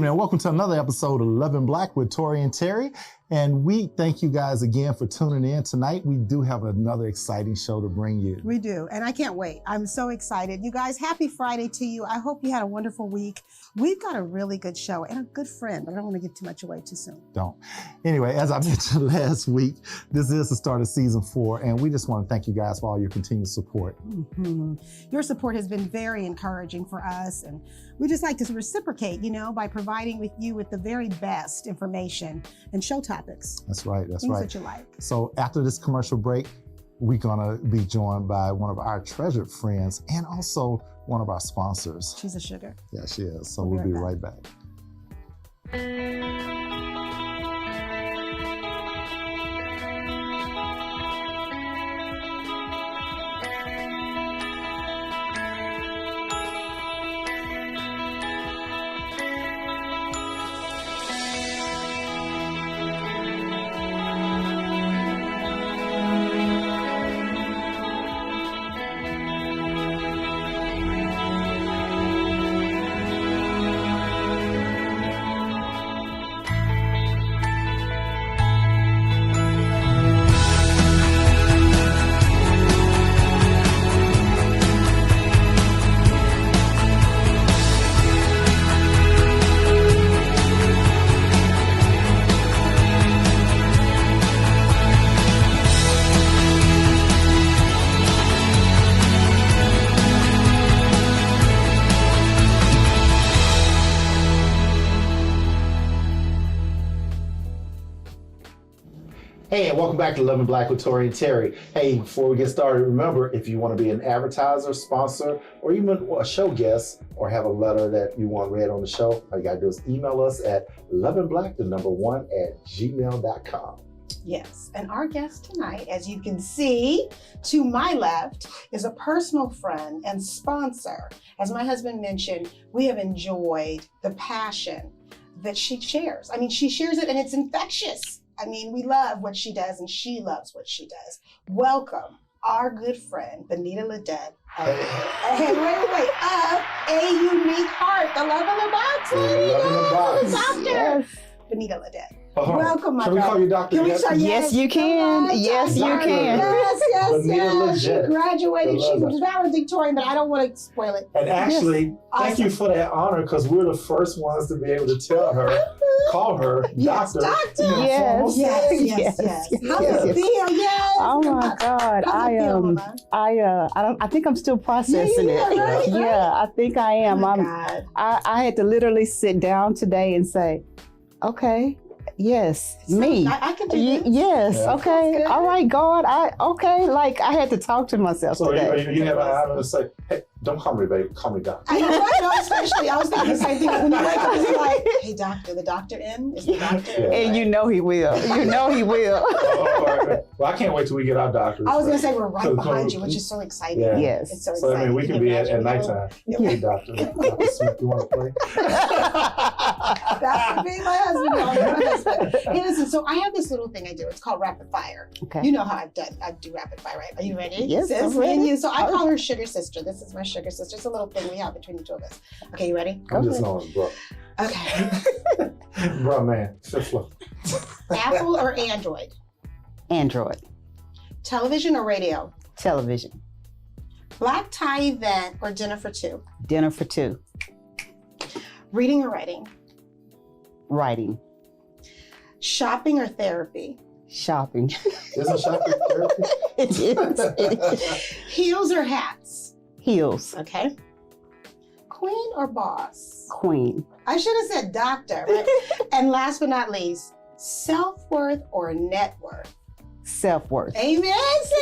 evening and welcome to another episode of Loving Black with Tory and Teri. And we thank you guys again for tuning in tonight. We do have another exciting show to bring you. We do, and I can't wait. I'm so excited. You guys, happy Friday to you. I hope you had a wonderful week. We've got a really good show and a good friend, but I don't want to give too much away too soon. Don't. Anyway, as I mentioned last week, this is the start of season 4, and we just want to thank you guys for all your continued support. Mm-hmm. Your support has been very encouraging for us, and we just like to reciprocate, by providing with you with the very best information and show topics. That's right. That's Things right. that you like. So after this commercial break, we're gonna be joined by one of our treasured friends and also one of our sponsors. She's a sugar. Yeah, she is. So we'll be right back. Hey, and welcome back to Loving Black with Tory and Teri. Hey, before we get started, remember, if you want to be an advertiser, sponsor, or even a show guest, or have a letter that you want read on the show, all you got to do is email us at lovingblack1@gmail.com. Yes, and our guest tonight, as you can see to my left, is a personal friend and sponsor. As my husband mentioned, we have enjoyed the passion that she shares. I mean, she shares it and it's infectious. I mean, we love what she does and she loves what she does. Welcome our good friend, Benita Ledette. Wait, of A Unique Heart, the love in the box, lady. Doctor. Yes. Benita Ledette. Can Welcome, my we brother. call you Doctor? Can we start? Yes, you can. Yes, you Doctor. can. Yes. She graduated. She Benita. was valedictorian, but I don't want to spoil it. And actually, thank Awesome. you for that honor, because we're the first ones to be able to call her Yes, Doctor. Doctor. Yes. Yes. Yes. How Yes. does it feel? Yes. Oh my God. How's it feel, Mama? I think I'm still processing Yeah, it. right? Yeah, I think I am. Oh my God. I had to literally sit down today and say, okay, yes, me. I can do this. Yes, Yeah. okay. That's good. All right, God. I had to talk to myself So today. you have an honor to say, hey, don't call me baby, call me Doctor. I know, right? No, especially, I was thinking the same thing. When you wake up, it's like, hey, doctor, the doctor in? Is the doctor in? And you know he will. You know he will. Well, I can't wait till we get our doctors. I was going to say we're right behind you, which is so exciting. Yeah. Yes. It's so So exciting. I mean, we can be at nighttime. Yeah. Hey, Doctor Smith, you want to play? That's the thing, my husband. No, my husband. Hey, listen, so I have this little thing I do. It's called rapid fire. Okay. You know how I do rapid fire, right? Are you ready? Yes, Sis, I'm me and ready. you. So I call her sugar sister. This is my sugar sister. It's a little thing we have between the two of us. Okay, you ready? I'm just known as bro. Okay. Bro, man. Fifth floor. Apple or Android? Android. Television or radio? Television. Black tie event or dinner for two? Dinner for two. Reading or writing? Writing. Shopping or therapy? Shopping. Isn't shopping therapy? It is. Heels or hats? Heels. Okay. Queen or boss? Queen. I should have said doctor. Right? And last but not least, self-worth or net worth? Self-worth. Amen, sis.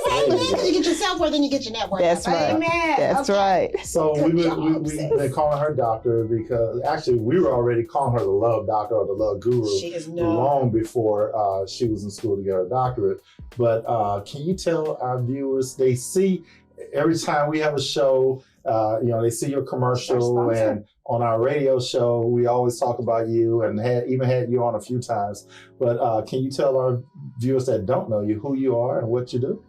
Amen. Because you get your self-worth and you get your net worth. That's right. Amen. That's Okay. right. So Good we've job, sis. been calling her Doctor because actually we were already calling her the Love Doctor or the Love Guru She is known. long before she was in school to get her doctorate. But can you tell our viewers, they see every time we have a show, they see your commercial, Sponsor. and on our radio show, we always talk about you and even had you on a few times. But can you tell our viewers that don't know you who you are and what you do?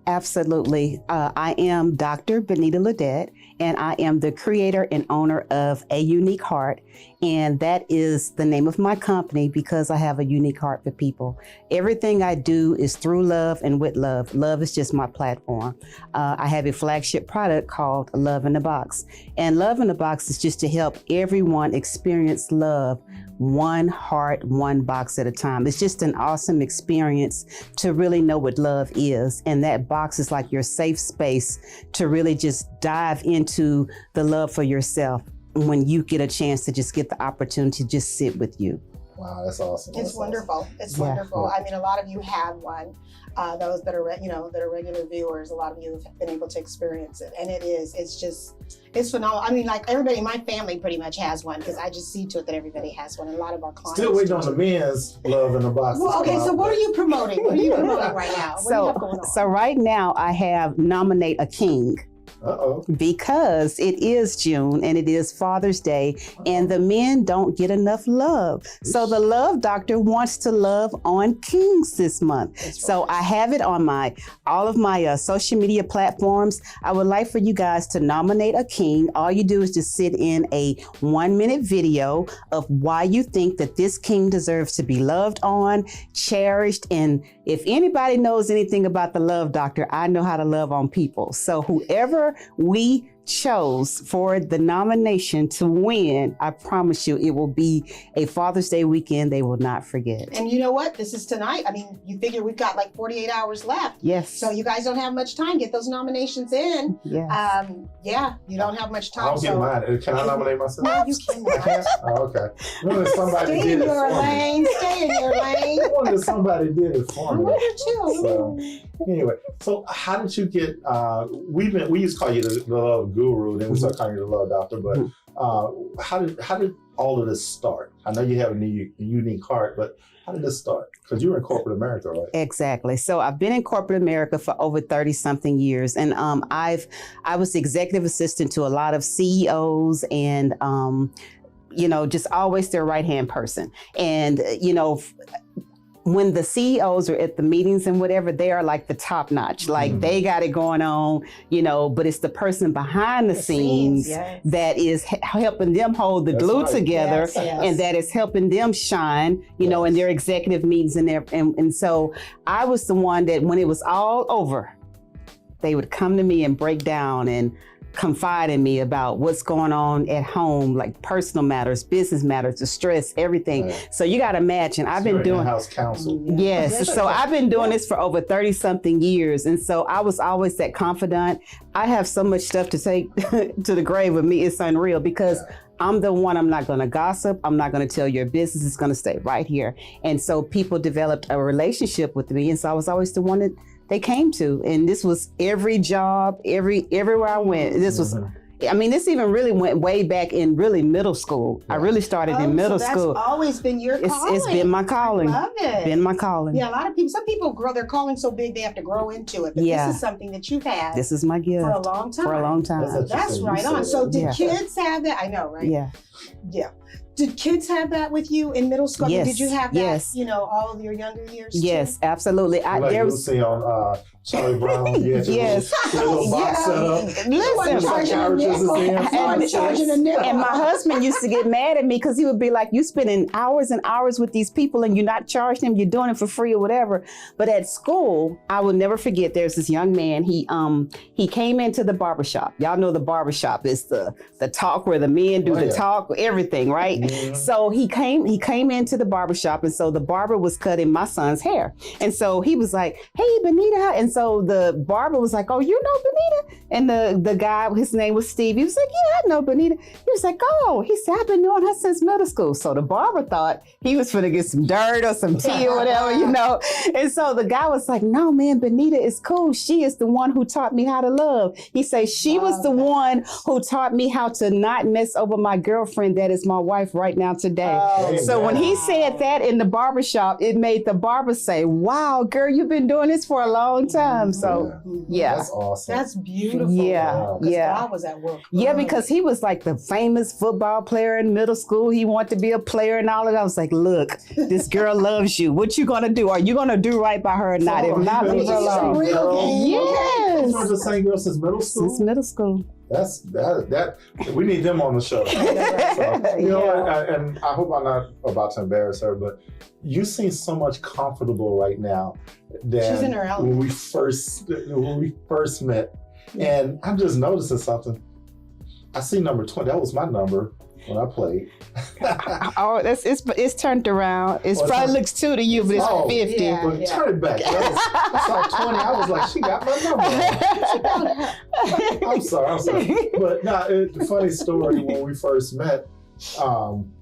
Absolutely. I am Dr. Benita Ledette, and I am the creator and owner of A Unique Heart. And that is the name of my company because I have a unique heart for people. Everything I do is through love and with love. Love is just my platform. I have a flagship product called Love in the Box. And Love in the Box is just to help everyone experience love one heart, one box at a time. It's just an awesome experience to really know what love is. And that box is like your safe space to really just dive into the love for yourself when you get a chance to just get the opportunity to just sit with you. Wow, that's awesome. It's That's wonderful. awesome. It's Yeah. wonderful. I mean, a lot of you have one. Those that are, that are regular viewers, a lot of you have been able to experience it. And it's phenomenal. I mean, like everybody in my family pretty much has one because I just see to it that everybody has one. And a lot of our clients Still waiting on do the men's Love in the Box. Well, okay, so what are you promoting? What are you promoting right now? What do you have So, going on? so right now I have Nominate a King. Uh-oh. Because it is June and it is Father's Day and the men don't get enough love. So the Love Doctor wants to love on kings this month. That's So right. I have it on all of my social media platforms. I would like for you guys to nominate a king. All you do is just sit in a 1-minute video of why you think that this king deserves to be loved on, cherished. And if anybody knows anything about the Love Doctor, I know how to love on people. So whoever we chose for the nomination to win, I promise you it will be a Father's Day weekend they will not forget. And you know what? This is tonight. I mean, you figure we've got like 48 hours left. Yes. So you guys don't have much time. Get those nominations in. Yes. Yeah, you don't have much time. I'll get mine. Can I nominate myself? No, you I cannot. can't? Oh, okay. Well, somebody Stay did in it your for me. lane. Stay in your lane. I wonder if somebody did it I for me. wonder too. So, anyway, so how did you get? We used to call you the love guru, then we started calling you the love doctor. But how did all of this start? I know you have a unique heart, but how did this start? Because you were in corporate America, right? Exactly. So I've been in corporate America for over 30 something years. And I was the executive assistant to a lot of CEOs and, just always their right-hand person. And, when the CEOs are at the meetings and whatever, they are like the top notch. Like they got it going on, but it's the person behind the scenes yes. that is helping them hold the That's glue right. together. Yes, yes. And that is helping them shine, in their executive meetings and so I was the one that when it was all over, they would come to me and break down and confide in me about what's going on at home, like personal matters, business matters, the stress, everything. Right. So you got to imagine, I've been doing house counsel. Yes. Yes. So I've been doing this for over 30 something years. And so I was always that confidant. I have so much stuff to take to the grave with me. It's unreal because I'm the one, I'm not going to gossip. I'm not going to tell your business. It's going to stay right here. And so people developed a relationship with me. And so I was always the one that they came to. And this was every job, everywhere I went. This was, this even really went way back in really middle school. I really started in middle school. That's always been your calling. It's been my calling. I love it. Been my calling. Yeah, a lot of people, some people grow their calling so big they have to grow into it. But this is something that you've had This is my gift. for a long time. For a long time. That's You right said on. it. So did Yeah. kids have that? I know, right? Yeah. Yeah. Did kids have that with you in middle school? I mean, Yes. did you have that, Yes. all of your younger years? Yes, absolutely. Like There was Lucy on Charlie Brown. Yes. Your little box set up. Listen, charging a characters is nickel. in. Someone charging a nickel. and my husband used to get mad at me because he would be like, you spending hours and hours with these people and you're not charging them, you're doing it for free or whatever. But at school, I will never forget, there's this young man, he came into the barbershop. Y'all know the barbershop is the talk where the men do the talk, everything, right? Yeah. So he came into the barbershop, and so the barber was cutting my son's hair. And so he was like, hey, Benita. And so the barber was like, oh, you know Benita? And the guy, his name was Steve. He was like, yeah, I know Benita. He was like, oh, he said, I've been knowing her since middle school. So the barber thought he was finna get some dirt or some tea or whatever, And so the guy was like, no, man, Benita is cool. She is the one who taught me how to love. He said, she was the one who taught me how to not mess over my girlfriend that is my wife right now today. Oh, So when he said that in the barbershop, it made the barber say, wow, girl, you've been doing this for a long time. So yeah. That's awesome. That's beautiful. Yeah, Wow. 'Cause yeah. God was at work. Yeah, because he was like the famous football player in middle school. He wanted to be a player and all of that. I was like, look, this girl loves you. What you gonna do? Are you gonna do right by her or not? If not, leave her alone. Real game. Yes. You were the same girl since middle school? Since middle school. that we need them on the show. So, you know, and I hope I'm not about to embarrass her, but you seem so much comfortable right now than She's in her element. when we first met. And I'm just noticing something. I see number 20. That was my number when I played. Oh, it's turned around. It Oh, probably looks 2 to you, but it's Oh, 50. yeah. But turn it back. I saw 20. I was like, she got my number. I'm sorry. But the funny story, when we first met,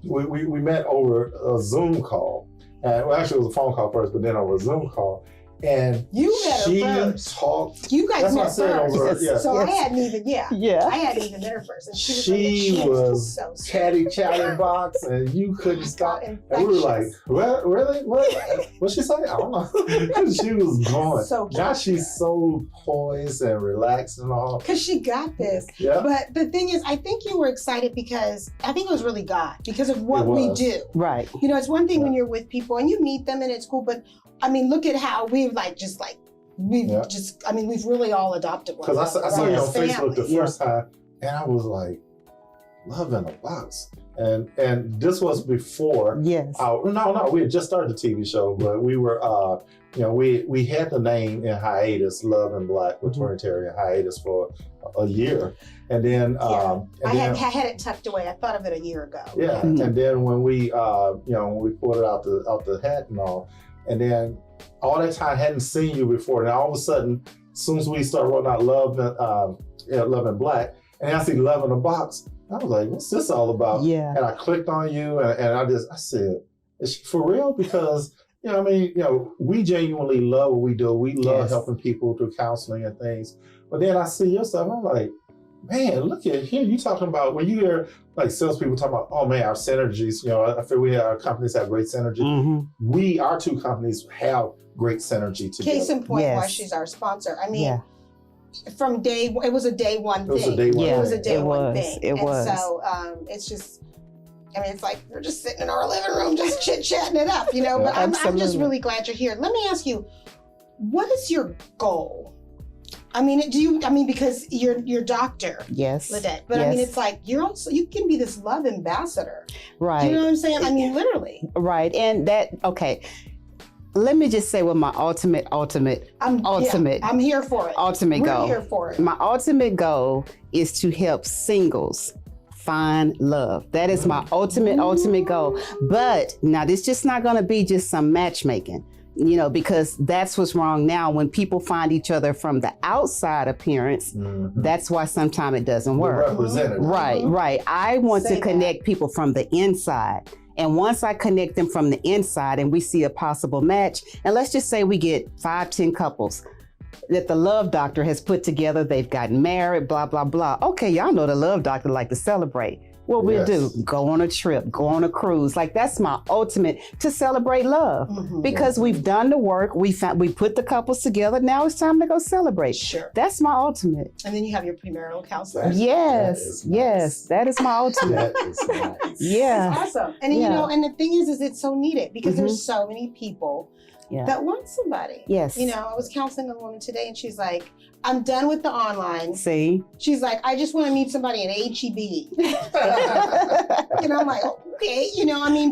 we met over a Zoom call. Well, actually, it was a phone call first, but then over a Zoom call. And You met her she first. talked. You guys That's what I met said first. over. Yeah. So I hadn't even, Yeah. I hadn't even met her first. And she She was was so chatty box, and you couldn't stop. And we were like, infectious. "What? Really? What'd she say? I don't know." She was going. So Now cute. she's so poised and relaxed and all. Because she got this. Yeah. But the thing is, I think you were excited because I think it was really God, because of what It we was. do. Right. You know, it's one thing Yeah. when you're with people and you meet them and it's cool, but I mean, look at how we've we've really all adopted one. Because I saw you on Family. Facebook the first time, and I was like, "Love in a Box," and this was before. Yes. We had just started the TV show, but we were, we had the name in hiatus, Love and Black with Tory and Teri in hiatus for a year, and then, I then had it tucked away. I thought of it a year ago. yeah, Mhm. and then when we pulled it out the hat and all, and then all that time I hadn't seen you before, and all of a sudden, as soon as we start rolling out Love and Black, and I see Love in a Box, I was like, "What's this all about?" Yeah. And I clicked on you, and I said, "Is she for real?" Because we genuinely love what we do. We love Yes. helping people through counseling and things. But then I see your stuff, I'm like, man, look at here. You talking about when you hear like salespeople talking about, oh man, our synergies. I feel our companies have great synergy. Mm-hmm. Our two companies have great synergy together. Case in point, Yes. why she's our sponsor. I mean, Yeah. from it was a day one thing. It was a day one Yeah. It was a thing. day It one was. thing. It and was. so it's just, I mean, it's like we're just sitting in our living room, just chit-chatting it up, you know. Yeah. But I'm just Absolutely. really glad you're here. Let me ask you, what is your goal? I mean, because you're Dr. Yes. Ledette, but I mean, Yes. it's like you can be this love ambassador. Right. You know what I'm saying? I mean, literally. Right. And okay. Let me just say what my ultimate I'm here for it. ultimate We're goal. here for it. My ultimate goal is to help singles find love. That is my ultimate goal. But now this just not going to be just some matchmaking, because that's what's wrong now. When people find each other from the outside appearance, Mhm. that's why sometimes it doesn't We're work. represented. Right, right. I want Say to connect people from the inside. And once I connect them from the inside and we see a possible match, and let's just say we get 5-10 couples that the Love Doctor has put together, they've gotten married, blah, blah, blah. Okay, y'all know the Love Doctor like to celebrate. What we'll Yes. do, go on a trip, go on a cruise. Like that's my ultimate, to celebrate love. Mhm. Because we've done the work, we put the couples together, now it's time to go celebrate. Sure. That's my ultimate. And then you have your premarital counselor. That Yes, is yes, nice. that is my ultimate. That is nice. Yeah. Awesome. And Yeah. and the thing is it's so needed because there's so many people Yeah. that want somebody. Yes. I was counseling a woman today and she's like, I'm done with the online. See? She's like, I just want to meet somebody in HEB. And I'm like, okay,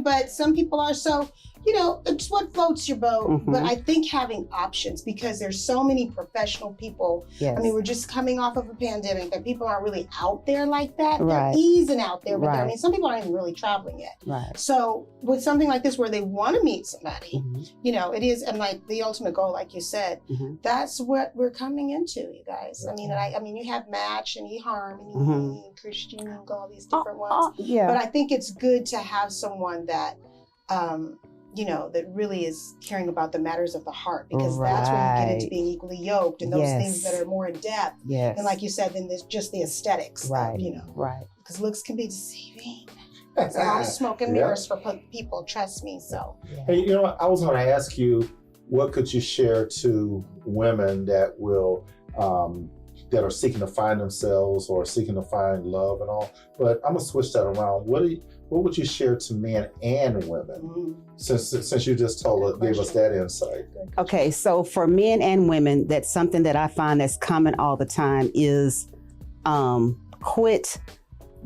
but some people are so, it's what floats your boat. Mhm. But I think having options, because there's so many professional people. Yes. I mean, we're just coming off of a pandemic that people aren't really out there like that. Right. They're easing out there, but Right. some people aren't even really traveling yet. Right. So with something like this where they want to meet somebody, Mhm. it is, and like the ultimate goal, like you said, Mhm. that's what we're coming into, you guys. I mean, you have Match and eHarmony Mhm. and Christian and all these different ones. Yeah. But I think it's good to have someone that, that really is caring about the matters of the heart, because that's when you get into Right. being equally yoked and those Yes. things that are more in depth. Yes. And like you said, then there's just the aesthetics, Right. because Right. looks can be deceiving. It's all smoke and Yeah. mirrors for people, trust me. So Hey, I was going to ask you, what could you share to women that will, that are seeking to find themselves or seeking to find love and all? But I'm gonna switch that around. What would you share to men and women? Since you just gave us that insight. Okay, so for men and women, that's something that I find that's common all the time is quit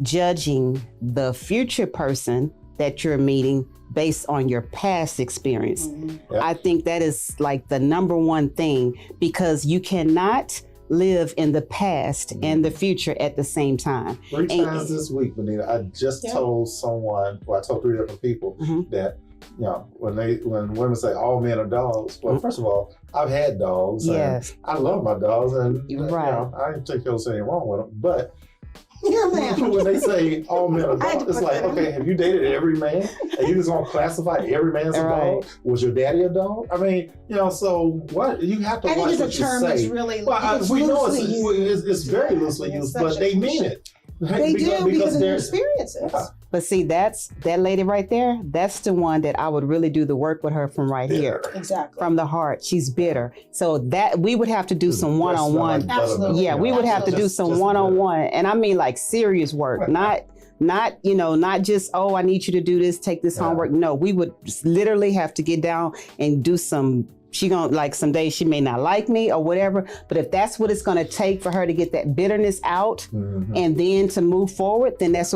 judging the future person that you're meeting based on your past experience. Mm-hmm. Yep. I think that is like the number one thing, because you cannot live in the past and the future at the same time. 3 times this week, Benita, I just told someone, well, I told 3 different people that, you know, when women say all men are dogs, well, first of all, I've had dogs. Yes. And I love my dogs, and you Right. know, I didn't think there was anything wrong with them. But You're a man. when they say all men are I had to dogs, it's put like, that in. okay, have you dated every man? And you just gonna classify every man as a Right. dog? Was your daddy a dog? I mean, you know, so what? You have to I think watch it's a what you term say. that's really Well, it's we know loosely used. it's very Yeah, loosely it's used, such but a they mean cliche. it. They do because of their they're- experiences. Yeah. But see, that's that lady right there. That's the one that I would really do the work with her from right here, Exactly. from the heart. She's bitter. So that we would have to do some one-on-one. Absolutely. Yeah, we would have to do Just some bitter. one-on-one, and I mean like serious work, not you know, not just, oh, I need you to do this, take this Yeah. homework. No, we would just literally have to get down and do some. She gonna, like, some days she may not like me or whatever, but if that's what it's gonna take for her to get that bitterness out Mhm. and then to move forward, then that's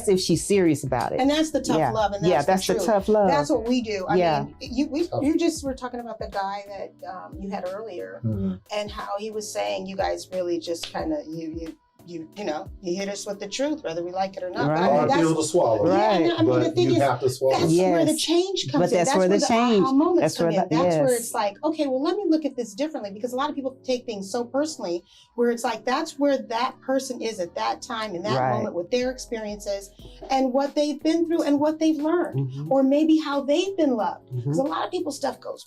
if she's serious about it. And that's the tough Yeah. love, and Yeah, that's the truth. tough love. That's what we do. I Yeah. mean, you just were talking about the guy that you had earlier, Mhm. and how he was saying you guys really just kind of you know, you hit us with the truth, whether we like it or not. But I Right. mean, Hard pill to swallow. yeah, Right. and I mean, the But thing you is, have to swallow. that's Yes. where the change comes But in. that's where the change- aha moments that's come where in. the- That's where yes. it's like, okay, well, let me look at this differently, because a lot of people take things so personally, where it's like that's where that person is at that time in that Right. moment with their experiences and what they've been through and what they've learned, Mhm. or maybe how they've been loved. Because Mhm. a lot of people's stuff goes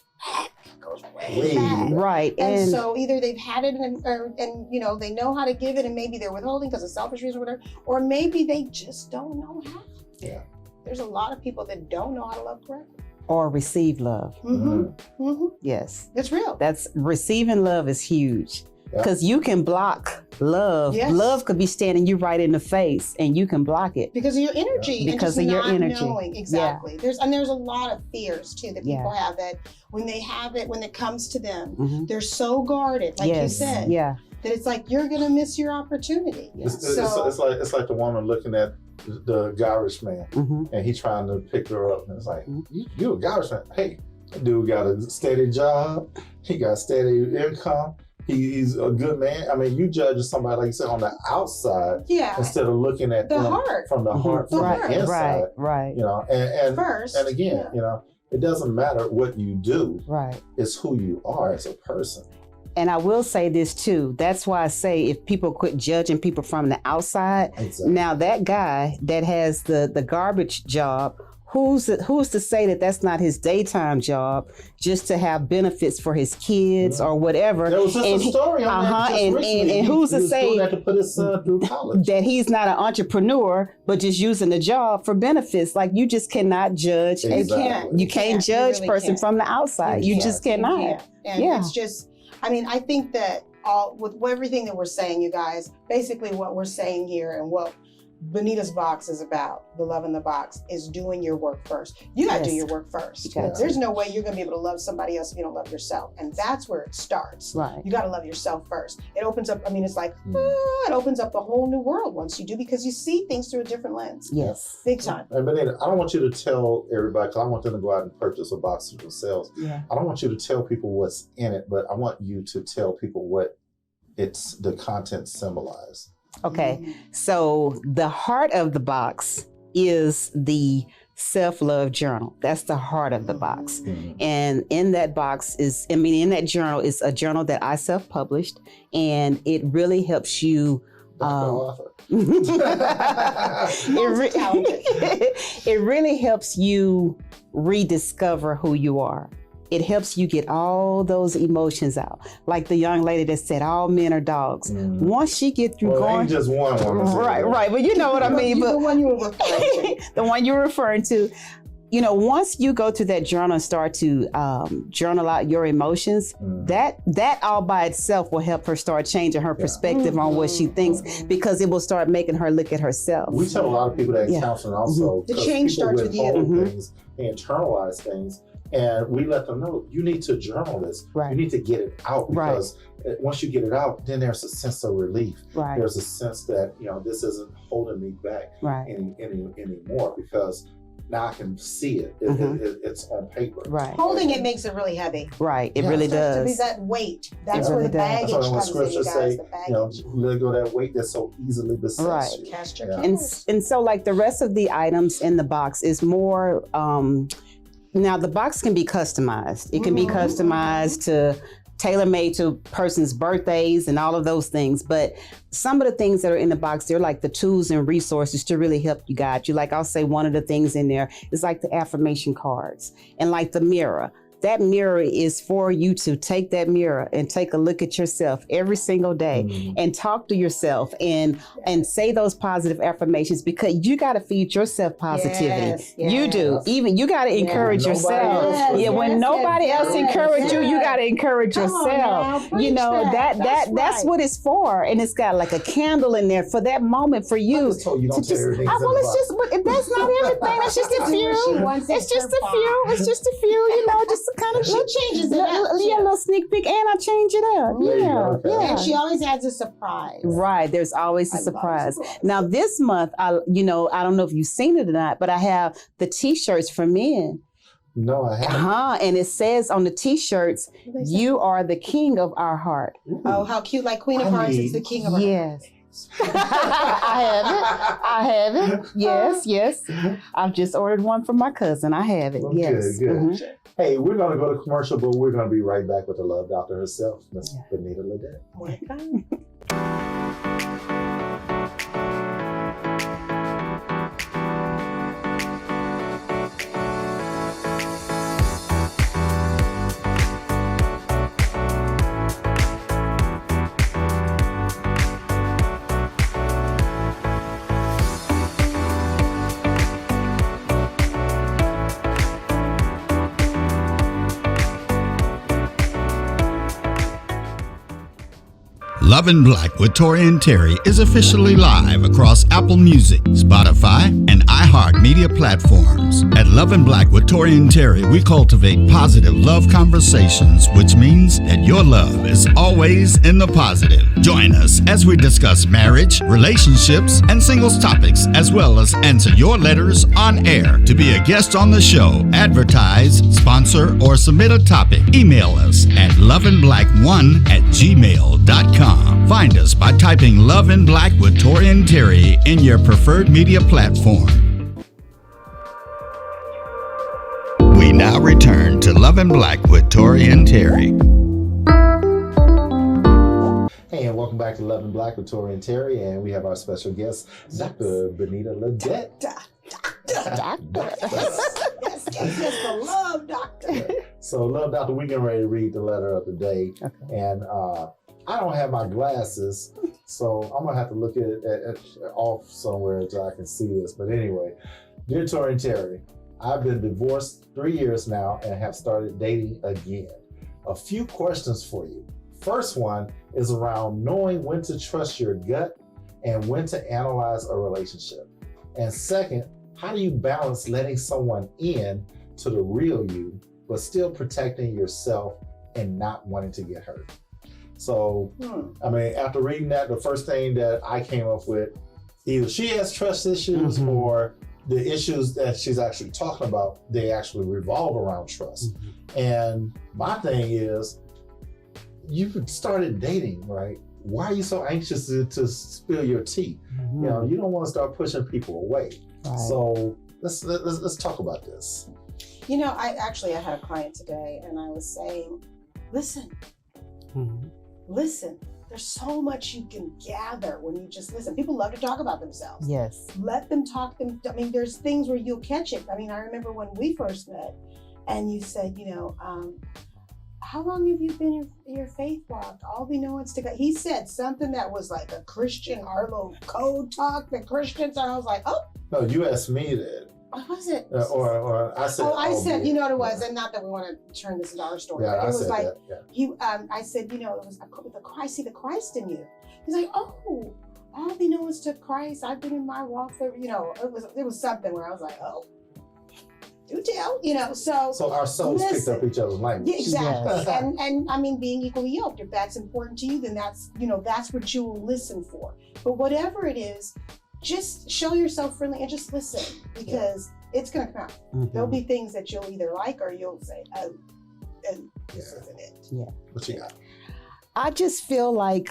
way Way back. Right. And so either they've had it and you know they know how to give it, and maybe they're withholding because of selfish reasons or whatever, or maybe they just don't know how. Yeah. There's a lot of people that don't know how to love correctly. or receive love. Mm-hmm. Mm-hmm. Yes. It's real. That's receiving love is huge. Yeah. Because you can block love. Yes. Love could be standing you right in the face and you can block it. Because of your energy, and Because just of your not energy. knowing exactly. There's a lot of fears too that people have, that when they have it, when it comes to them, Mhm. they're so guarded, like you Yes. said, Yeah. that it's like you're gonna miss your opportunity. It's So like the woman looking at the garish man, hmm and he trying to pick her up, and it's like, Mhm. you a garish man? Hey, that dude got a steady job. He got steady income. He's a good man. I mean, you judge somebody, like you said, on the outside yeah, instead of looking at the them heart from the heart, The from heart. the inside. Right. You know, and first. and again, you know, it doesn't matter what you do; Right. it's who you are as a person. And I will say this too. That's why I say if people quit judging people from the outside, Exactly. now that guy that has the garbage job, who's to say that that's not his daytime job, just to have benefits for his kids or whatever? There was just And a he- story on that just and recently. who's to He was say doing that to put his son through college? that he's not an entrepreneur, but just using the job for benefits? Like, you just cannot judge. Exactly. You can't You judge really person can't. from the outside. You can't. just You cannot. can't. And Yeah. it's just, I mean, I think that with everything that we're saying, you guys, basically what we're saying here and what Benita's Box is about, the Love in the Box, is doing your work first. You got to do Yes. your work first. You got to. There's no way you're going to be able to love somebody else if you don't love yourself. And that's where it starts. Right. You got to love yourself first. It opens up, I mean, it's like, Mm. it opens up a whole new world once you do, because you see things through a different lens. Yes. Big time. And Benita, I don't want you to tell everybody, because I want them to go out and purchase a box for themselves. Yeah. I don't want you to tell people what's in it, but I want you to tell people what the content symbolize. Okay. Mhm. So the heart of the box is the self-love journal. That's the heart of the box. And in that box in that journal is a journal that I self-published, and it really helps you. Dr. Author. It it really helps you rediscover who you are. It helps you get all those emotions out. Like the young lady that said, all men are dogs. Mm. Once she get through Well, going, ain't just one woman. said right, that. right. But you know what I mean. The But one you were referring to. the one you're referring to, you know, once you go through that journal and start to journal out your emotions, Mm. that all by itself will help her start changing her perspective on what she thinks, because it will start making her look at herself. We tell a lot of people that in Yeah. counseling also, The 'cause change people starts with you. withhold Mhm. things, they internalize things. And we let them know, you need to journal this. Right. You need to get it out, Right. because once you get it out, then there's a sense of relief. Right. There's a sense that, this isn't holding me back Right. anymore, because now I can see it. It's on paper. Right. Holding it makes it really heavy. Right. It Yeah. really To be does. that weight. That's It where really the does. baggage That's why when comes in, you scriptures guys. say, The baggage. let go of that weight that so easily besets Right. you. Cast your Yeah. cares. And so like the rest of the items in the box is more, now the box can be customized. It can be Mhm. customized to tailor-made to person's birthdays and all of those things. But some of the things that are in the box, they're like the tools and resources to really help you guide you. Like I'll say one of the things in there is like the affirmation cards and like the mirror. That mirror is for you to take that mirror and take a look at yourself every single day Mhm. and talk to yourself and say those positive affirmations, because you got to feed yourself positivity. Yes, You do. yes. Even you got to encourage Nobody yourself. else Yeah, will. when Yes, nobody yes, else yes, encourage you, you yes. got to encourage Come on yourself. now, You preach know that's right. what it's for, and it's got like a candle in there for that moment for I you. just told you don't to tell just, everything. well, it's just, but that's not everything. That's just a She few. wants it It's just for a few. It's just a few. Just to kind of She changes it up. yeah, a little sneak peek, and I change it up. There you Yeah, go, okay. yeah. And she always adds a surprise. Right, there's always a I love surprise. surprise. Now this month, I don't know if you've seen it or not, but I have the T-shirts for men. No, I haven't. And it says on the T-shirts, "You are the king of our heart." Ooh. Oh, how cute! Like Queen of I Hearts mean, is the king of her. Yes. I have it. Yes. I've just ordered one from my cousin. I have it. Well, Yes. Good. Mhm. Hey, we're going to go to commercial, but we're going to be right back with the Love Doctor herself, Miss Benita Ledet. Welcome. Love in Black with Tory and Teri is officially live across Apple Music, Spotify, and iHeartMedia platforms. At Love in Black with Tory and Teri, we cultivate positive love conversations, which means that your love is always in the positive. Join us as we discuss marriage, relationships, and singles topics, as well as answer your letters on air. To be a guest on the show, advertise, sponsor, or submit a topic, email us at loveandblack1@gmail.com. Find us by typing Love in Black with Tory and Teri in your preferred media platform. We now return to Love in Black with Tory and Teri. Hey, and welcome back to Love in Black with Tory and Teri, and we have our special guest, Dr. Benita Ledet. Yes, the love doctor. So, Love Doctor, we getting ready to read the letter of the day, Okay. and I don't have my glasses, so I'm gonna have to look at it off somewhere so I can see this. But anyway, dear Tory and Teri, I've been divorced 3 years now and have started dating again. A few questions for you. First one is around knowing when to trust your gut and when to analyze a relationship. And second, how do you balance letting someone in to the real you, but still protecting yourself and not wanting to get hurt? So, I mean, after reading that, the first thing that I came up with, either she has trust issues or the issues that she's actually talking about, they actually revolve around trust. And my thing is, you've started dating, right? Why are you so anxious to spill your tea? You know, you don't want to start pushing people away. Right. So let's talk about this. You know, I had a client today, and I was saying, listen. Listen, there's so much you can gather when you just listen. People love to talk about themselves. Yes. Let them talk them. I mean, there's things where you'll catch it. I mean, I remember when we first met and you said, how long have you been in your faith walk? All we know is to God. He said something that was like a Christian, our little code talk that Christians, and I was like, oh. No, you asked me that. What was it? Or I said. I said, yeah. you know what it was, and not that we want to turn this into our story. Yeah, but it I was said like that. Yeah. I said, it was the Christ, see the Christ in you. He's like, oh, all we know is to Christ. I've been in my walk for, it was something where I was like, oh. do tell, you know, so our souls picked up listen. each other's language. Yeah, exactly. Yes. And I mean, being equally yoked, if that's important to you, then that's, you know, that's what you will listen for. But whatever it is, just show yourself friendly and just listen, because it's going to come. Mhm. There'll be things that you'll either like or you'll say, oh, this Yeah. isn't it. Yeah. What you got? I just feel like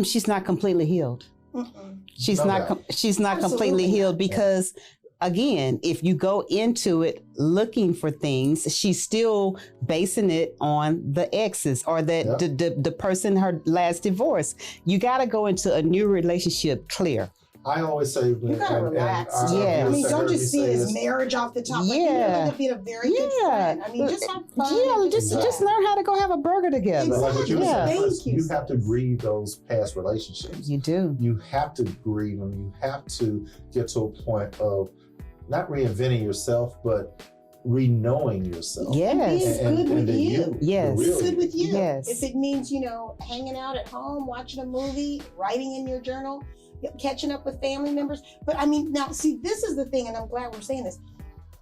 she's not completely healed. Mm-mm. She's No not. doubt. She's not Absolutely completely not. healed because, again, if you go into it looking for things, she's still basing it on the exes or Yeah. the person her last divorce. You got to go into a new relationship clear. I always say, You gotta relax. Yeah. I mean, viewers don't heard just me see say it as this. marriage off the top. Like, Yeah. you end up being a very good Yeah. friend. I mean, just have fun. Yeah, and just Exactly. learn how to go have a burger together. But like what you were Yeah. saying Thank first, you, you have to sis. grieve those past relationships. You do. You have to grieve them. You have to get to a point of not reinventing yourself, but re-knowing yourself. Yes. And being good with the you. Yes. the real Good you. with you. Yes. If it means, you know, hanging out at home, watching a movie, writing in your journal, catching up with family members. But I mean, now see, this is the thing, and I'm glad we're saying this.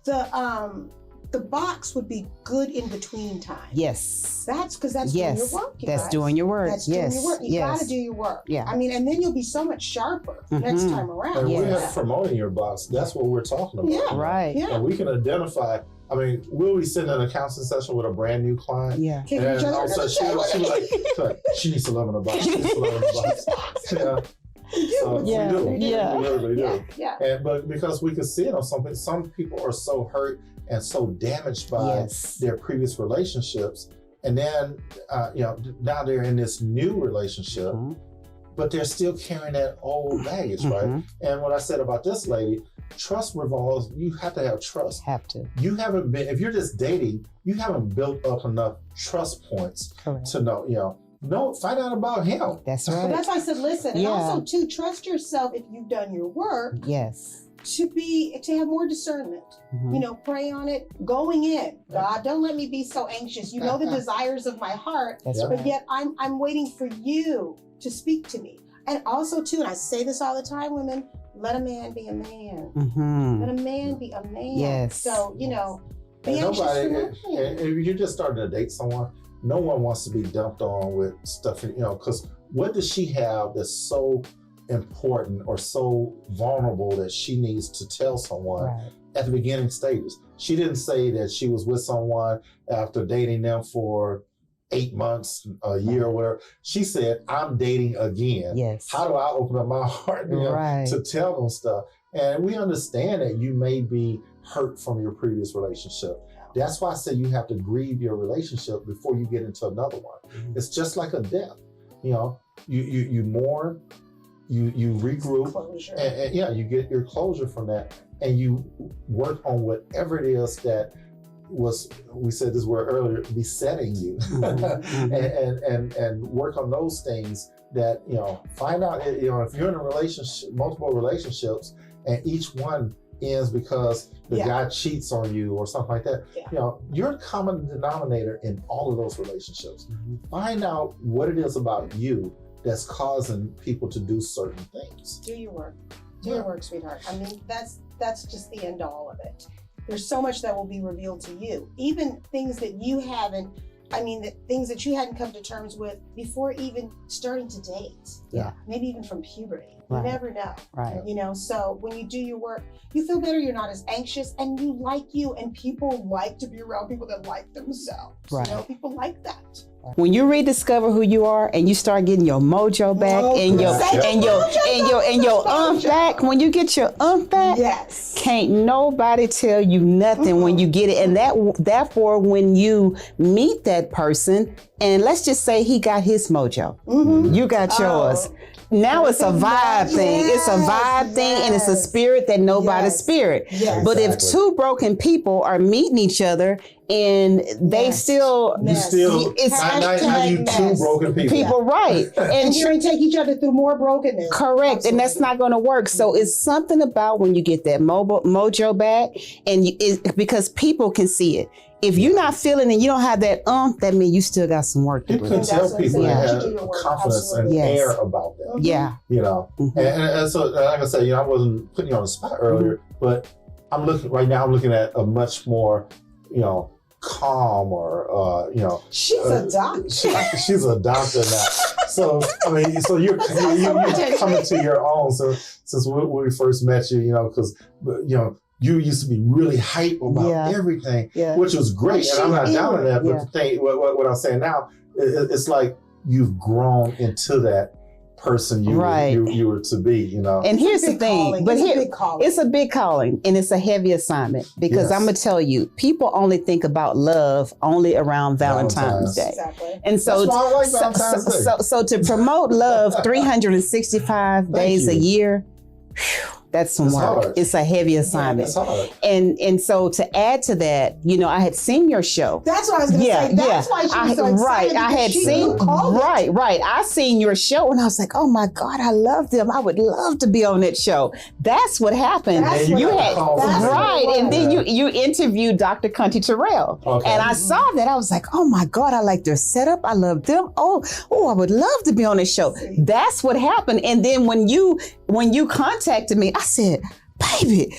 The box would be good in between time. Yes. That's because that's Yes. doing your work. You That's guys. doing your work. That's Yes. doing your work. You Yes. gotta do your work. Yeah. I mean, and then you'll be so much sharper next Mhm. time around. And we're Yes. not promoting your box. That's what we're talking about. Yeah. Right. Yeah. And we can identify. I mean, we'll be sitting in a counseling session with a brand new client. Yeah. Kicking And each other all of a in the sudden she was like, she needs to love in the box. She needs to love in the box. Yeah. So Yeah. we do. Yeah. We really do. Yeah. And but because we can see it on something, some people are so hurt and so damaged by Yes. their previous relationships, and then now they're in this new relationship, Mhm. but they're still carrying that old baggage, right? Mhm. And what I said about this lady, trust revolves. You have to have trust. Have to. You haven't been, if you're just dating, you haven't built up enough trust points Correct. to know. Find out about him. That's But right. that's why I said, listen, and Yeah. also to trust yourself if you've done your work Yes. to have more discernment. Mhm. You know, pray on it going in. God, don't let me be so anxious. You know the desires of my heart, That's Yeah. right. but yet I'm waiting for you to speak to me. And also too, and I say this all the time, women, let a man be a man. Mhm. Let a man be a man. Yes. So, you know, be And anxious for nobody, nothing. and if you're just starting to date someone, no one wants to be dumped on with stuff, because what does she have that's so important or so vulnerable that she needs to tell someone Right. at the beginning stages? She didn't say that she was with someone after dating them for 8 months, a year, or whatever. She said, I'm dating again. Yes. How do I open up my heart Right. to tell them stuff? And we understand that you may be hurt from your previous relationship. That's why I say you have to grieve your relationship before you get into another one. Mhm. It's just like a death. You mourn, you regroup, Closure. and you get your closure from that, and you work on whatever it is that was, we said this word earlier, besetting you. Mhm. Mhm. and work on those things that find out if you're in a relationship, multiple relationships, and each one ends because the Yeah. guy cheats on you or something like that. Yeah. You're a common denominator in all of those relationships. Mhm. Find out what it is about you that's causing people to do certain things. Do your work. Do Yeah. your work, sweetheart. I mean, that's just the end all of it. There's so much that will be revealed to you. Even things that you haven't, the things that you hadn't come to terms with before even starting to date. Yeah. Maybe even from puberty. Right. You never know. Right. So when you do your work, you feel better, you're not as anxious, and you like you, and people like to be around people that like themselves. Right. People like that. When you rediscover who you are and you start getting your mojo back and your umph back, when you get your umph back, Yes. can't nobody tell you nothing when you get it. And therefore, when you meet that person, and let's just say he got his mojo, Mhm. you got yours. Oh. Now it's a vibe thing. It's a vibe thing, and it's a yes. spirit that nobody's Yes. spirit. Yes. But if Exactly. two broken people are meeting each other and they Yes. still You Mess. still, It's now you two mess. broken people. people right And and you're gonna take each other through more brokenness. correct, and that's not going to work. So it's something about when you get that mojo back, and because people can see it. If you're not feeling and you don't have that that means you still got some work to People do. can That's tell what I'm people saying. that You have do your work. confidence and Absolutely. Yes. air about them. Yeah. Mhm. Mhm. And so, like I said, I wasn't putting you on the spot earlier, but I'm looking at a much more, calm or She's a doctor. She's a doctor now. So you're coming to your own. So since when we first met you, because you used to be really hype about everything, which was great, and I'm not down on that. But the thing, what I'm saying now, it's like you've grown into that person you were to be, And here's the thing, it's a big calling and it's a heavy assignment because I'm gonna tell you, people only think about love only around Valentine's Day. Exactly. And so, that's why I like Valentine's Day. So to promote love 365 days a year, that's some work. Hard. It's a heavy assignment. It's hard. And so to add to that, I had seen your show. That's what I was going to say. That's why she was so excited. I had seen. I seen your show and I was like, oh my God, I love them. I would love to be on that show. That's what happened. And then you interviewed Dr. Conti Terrell. Okay. And I saw that. I was like, oh my God, I like their setup. I love them. Oh, I would love to be on this show. That's what happened. And then when you contacted me, I said, baby,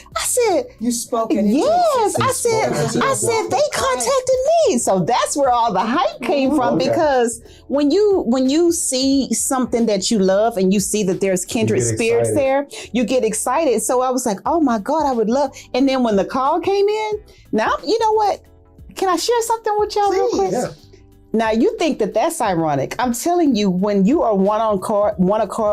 you spoke it. Yes, I said they contacted me. So that's where all the hype came from because when you see something that you love and you see that there's kindred spirits there, you get excited. So I was like, oh my God, I would love. And then when the call came in, now, you know what? Can I share something with y'all real quick? Yeah. Now, you think that that's ironic. I'm telling you, when you are one accord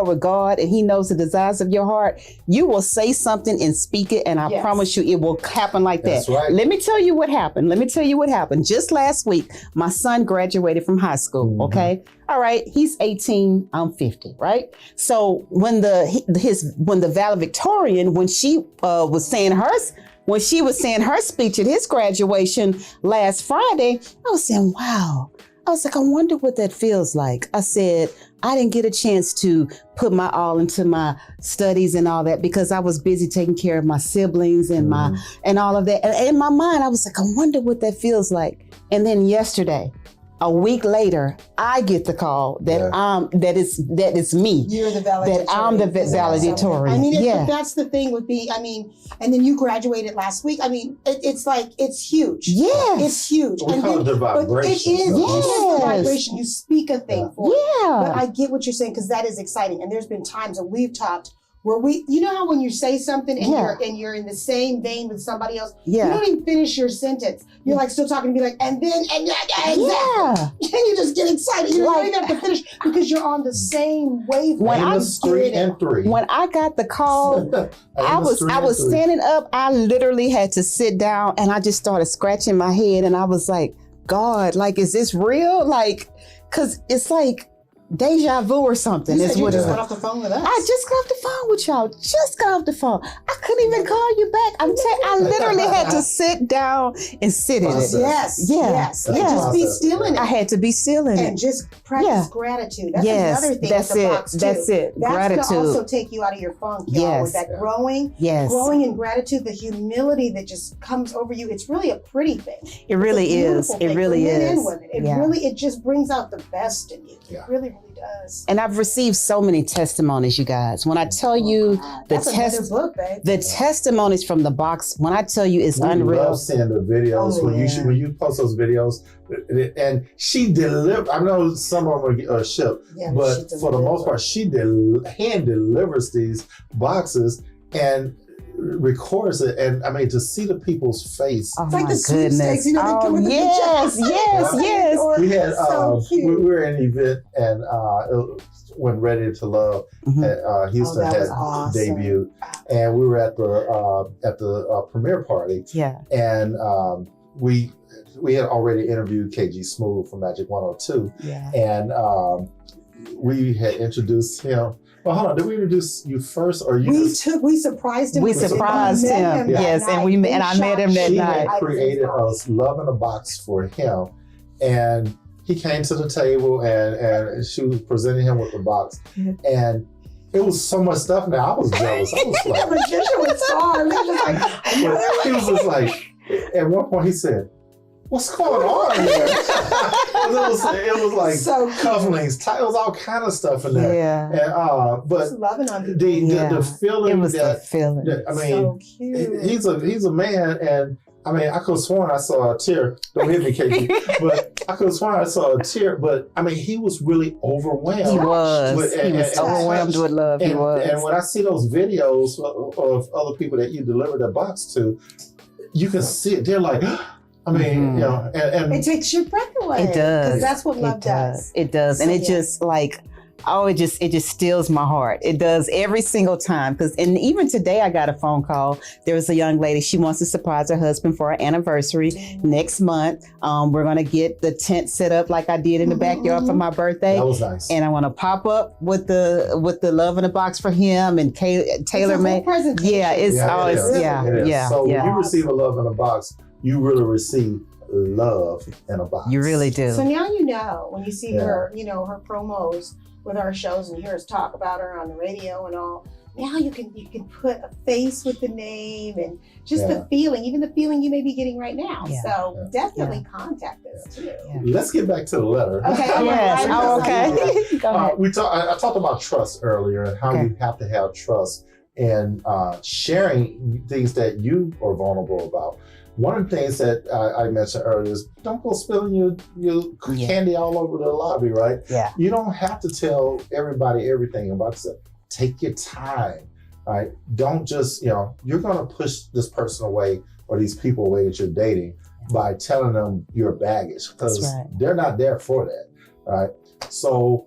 with God and he knows the desires of your heart, you will say something and speak it. And I promise you, it will happen like that. That's right. Let me tell you what happened. Just last week, my son graduated from high school. Mm-hmm. Okay. All right. He's 18. I'm 50. Right. So when the valedictorian, when she was saying her speech at his graduation last Friday, I was saying, wow. I was like, I wonder what that feels like. I said, I didn't get a chance to put my all into my studies and all that because I was busy taking care of my siblings and and all of that. And in my mind, I was like, I wonder what that feels like. And then yesterday, a week later, I get the call that that it's me. You're the valedictorian. That I'm the valedictorian. I mean, that's the thing with me. I mean, and then you graduated last week. I mean, it's huge. Yes. It's huge. We call it the vibration. It is the vibration. You speak a thing for it. Yeah. But I get what you're saying because that is exciting. And there's been times that we've talked where you know how when you say something and you're in the same vein with somebody else, you don't even finish your sentence. You're like still talking to be like, and then, and you just get excited. You don't even have to finish because you're on the same wavelength. When I got the call, I was standing up. I literally had to sit down and I just started scratching my head and I was like, God, like, is this real? Like, cause it's like, deja vu or something. You just got off the phone with us. I just got off the phone with y'all. Just got off the phone. I couldn't even call you back. I literally had to sit down and sit in it. Yes. And just be still in it. I had to be still in it. And just practice gratitude. That's another thing. That's it. Box too. That's it. That's gratitude. That's going to also take you out of your funk, y'all, with that growing in gratitude, the humility that just comes over you. It's really a pretty thing. It really is. It really is. Men and women. It just brings out the best in you. It really does. And I've received so many testimonies, you guys. When I tell you the testimonies from the box, when I tell you it's unreal. I love seeing the videos when you post those videos. And she delivered. I know some of them are shipped, but for the most part, she hand delivers these boxes and records it, and I mean to see the people's face. It's like the sweepstakes, they come with the yes. We had we were in an event and when Ready to Love Houston had debuted, and we were at the premiere party. And we had already interviewed KG Smooth from Magic 102, and we had introduced him. Well, hold on. Did we introduce you first, or you? We surprised him. We surprised him. Yes, and I met him that night. She had created a Love in a Box for him, and he came to the table, and she was presenting him with the box, and it was so much stuff. Now I was jealous. I was like, magician was starved. he was just like, at one point he said, what's going on here? it was like So cufflinks, titles, all kind of stuff in there. Yeah. And Just loving on people. the feeling It was the that, feeling. I mean, So cute. he's a man, and I mean, I could have sworn I saw a tear. Don't hit me, Katie. But I could have sworn I saw a tear. But I mean, he was really overwhelmed. He was. With- He was and- overwhelmed with love. He And was. when I see those videos of other people that you deliver the box to, you can see it. They're like, I mean, you know, and It takes your breath away. It does. Because that's what love It does. It does. And So, it yeah. just like, oh, it just steals my heart. It does every single time. And even today I got a phone call. There was a young lady, she wants to surprise her husband for our anniversary next month. We're gonna get the tent set up like I did in the backyard for my birthday. that was nice. And I want to pop up with the love in a box for him and tailor made. Yeah, it's Yeah, all it it's is. yeah, It is. yeah, So yeah. when you receive a love in a box, you really receive love in a box. You really do. So now you know when you see Yeah. her, you know, her promos with our shows and you hear us talk about her on the radio and all. Now you can put a face with the name and just Yeah. the feeling, even the feeling you may be getting right now. Yeah. So Yeah. definitely contact us too. Yeah. Let's get back to the letter. Okay. Yes. Right. Oh, okay. Go ahead. I talked about trust earlier and how Okay. you have to have trust and sharing things that you are vulnerable about. One of the things that I mentioned earlier is don't go spilling your Yeah. candy all over the lobby, right? Yeah. You don't have to tell everybody everything about yourself. Take your time, right? Don't just, you're going to push this person away or these people away that you're dating by telling them your baggage because That's right. they're not there for that, right? So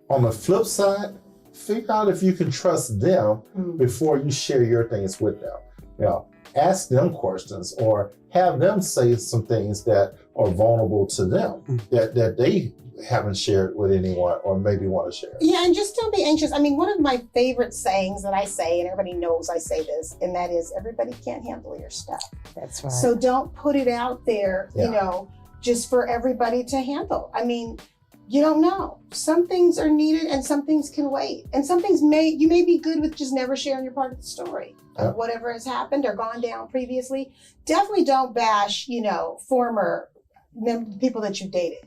on the flip side, figure out if you can trust them before you share your things with them. Ask them questions or have them say some things that are vulnerable to them that they haven't shared with anyone or maybe want to share. Yeah, and just don't be anxious. I mean, one of my favorite sayings that I say, and everybody knows I say this, and that is everybody can't handle your stuff. That's right. So don't put it out there, Yeah. just for everybody to handle. I mean, you don't know. Some things are needed and some things can wait. And some things you may be good with just never sharing your part of the story Yeah. of whatever has happened or gone down previously. Definitely don't bash, former people that you dated.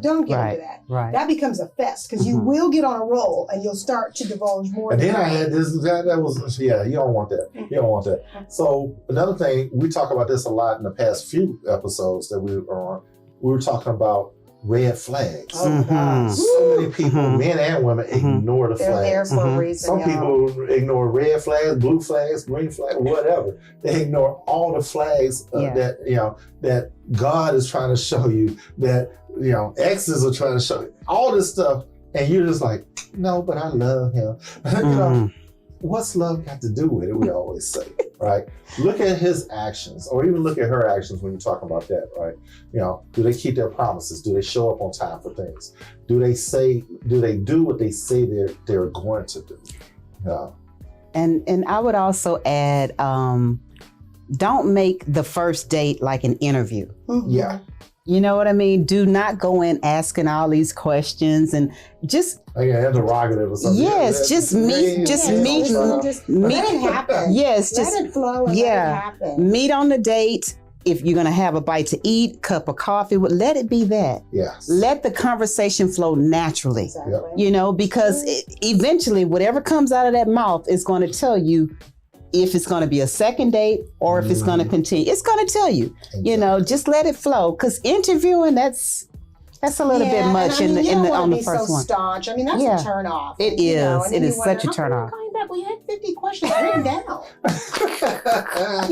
Don't get into that. Right. That becomes a fest because you will get on a roll and you'll start to divulge more. And then than I had this guy that was, you don't want that. You don't want that. So another thing, we talk about this a lot in the past few episodes that we were on. We were talking about red flags. Oh my gosh. So many people, men and women, ignore the They're there flags. for a reason. Some y'all. people ignore red flags, blue flags, green flags, whatever. They ignore all the flags that God is trying to show you, that exes are trying to show you, all this stuff, and you're just like, no, but I love him. What's love got to do with it? We always say, right? Look at his actions, or even look at her actions when you're talking about that, right? Do they keep their promises? Do they show up on time for things? Do they do what they say they're going to do? And I would also add, don't make the first date like an interview. Yeah. You know what I mean? Do not go in asking all these questions and just Interrogative or something. yes, just meet. Let it happen. Yes, Let just it flow and let it happen. meet on the date. If you're gonna have a bite to eat, cup of coffee, let it be that. Yes. Let the conversation flow naturally. Exactly. Because eventually, whatever comes out of that mouth is going to tell you if it's going to be a second date or if it's going to continue. It's going to tell you. Just let it flow. Because interviewing, that's a little bit much and on the first so one. Staunch. I mean, that's a turn off. It is. And It then is you such a wonder, turn how off. come you're coming back? Well, you had 50 questions written down. I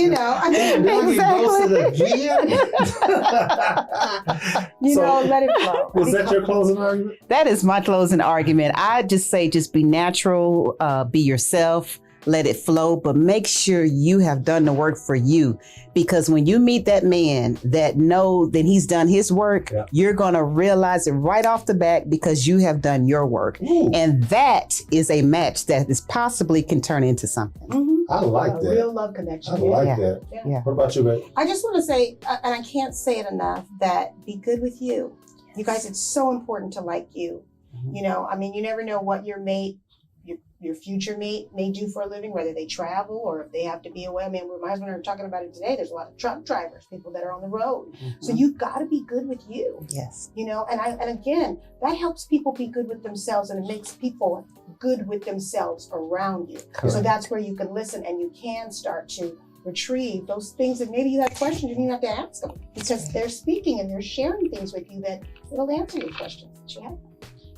mean, let it flow. Was that your closing argument? That is my closing argument. I just say, just be natural, be yourself. Let it flow, but make sure you have done the work for you. Because when you meet that man that he's done his work, you're going to realize it right off the bat because you have done your work. Ooh. And that is a match that is possibly can turn into something. I like a that. real love connection. I like Yeah. that. Yeah. What about you, babe? I just want to say, and I can't say it enough, that be good with you. You guys, it's so important to like you. You never know what your mate, your your future mate may do for a living, whether they travel or if they have to be away. I mean, my husband and I are talking about it today. There's a lot of truck drivers, people that are on the road. So you've got to be good with you. Yes. You know, and again, that helps people be good with themselves, and it makes people good with themselves around you. Correct. So that's where you can listen and you can start to retrieve those things that maybe you have questions, you don't even have to ask them because they're speaking and they're sharing things with you that it'll answer your questions that you have.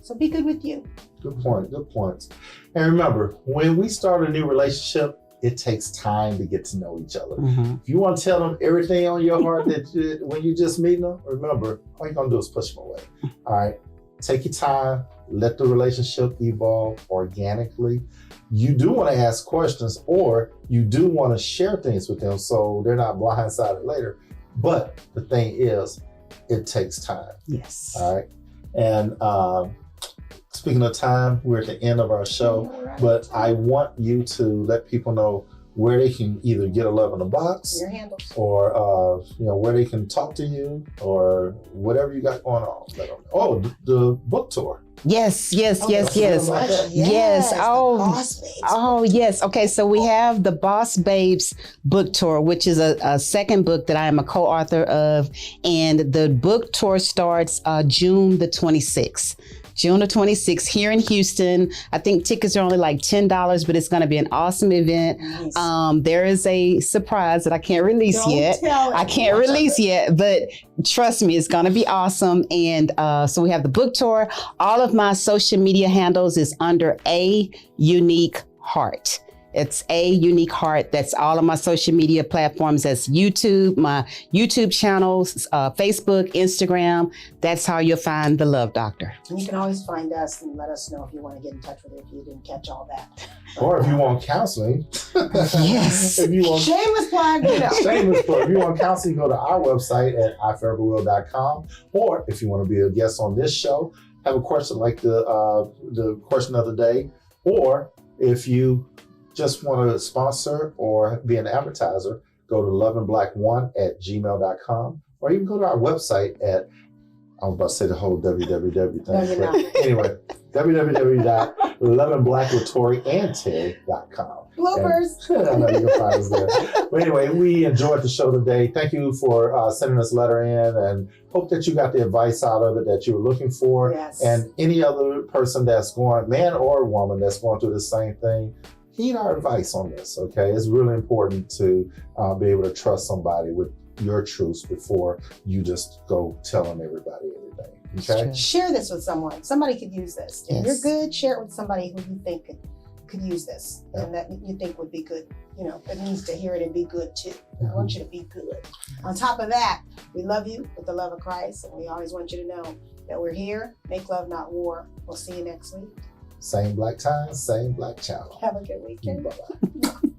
So be good with you. Good point. Good points. And remember, when we start a new relationship, it takes time to get to know each other. If you want to tell them everything on your heart when you just meet them, remember, all you're gonna do is push them away. All right. Take your time. Let the relationship evolve organically. You do want to ask questions, or you do want to share things with them so they're not blindsided later. But the thing is, it takes time. Yes. All right. And speaking of time, we're at the end of our show, but I want you to let people know where they can either get a Love in a Box, Your handles. or where they can talk to you, or whatever you got going on. Let them know. Oh, the book tour. Yes. Yes. Yes. Oh, the Boss Babes. Oh, yes. Okay, so we have the Boss Babes book tour, which is a second book that I am a co-author of. And the book tour starts June the 26th. June the 26th here in Houston. I think tickets are only like $10, but it's going to be an awesome event. Nice. There is a surprise that I can't release yet. I can't release yet, but trust me, it's going to be awesome. And so we have the book tour. All of my social media handles is under A Unique Heart. It's A Unique Heart. That's all of my social media platforms. That's YouTube, my YouTube channels, Facebook, Instagram. That's how you'll find the Love Doctor. And you can always find us and let us know if you want to get in touch with it, if you didn't catch all that. Or if you want counseling. Yes. If you want Shameless plug, you know. shameless plug. If you want counseling, go to our website at iforeverwill.com. Or if you want to be a guest on this show, have a question like the question of the day, or if you just want to sponsor or be an advertiser, go to loveandblack1@gmail.com, or you can go to our website at, I was about to say the whole www thing. No, you're not. Anyway, www.loveandblackwithToryandTeri.com. Bloopers. I know you can find us there. But anyway, we enjoyed the show today. Thank you for sending us a letter in, and hope that you got the advice out of it that you were looking for. Yes. And any other person that's going, man or woman, that's going through the same thing, heed our advice on this, okay? It's really important to be able to trust somebody with your truths before you just go telling everybody everything, okay? Share this with someone. Somebody could use this. If you're good, share it with somebody who you think could use this and that you think would be good. You know, that needs to hear it and be good too. I want you to be good. On top of that, we love you with the love of Christ, and we always want you to know that we're here. Make love, not war. We'll see you next week. Same black time, same black channel. Have a good weekend. Bye-bye.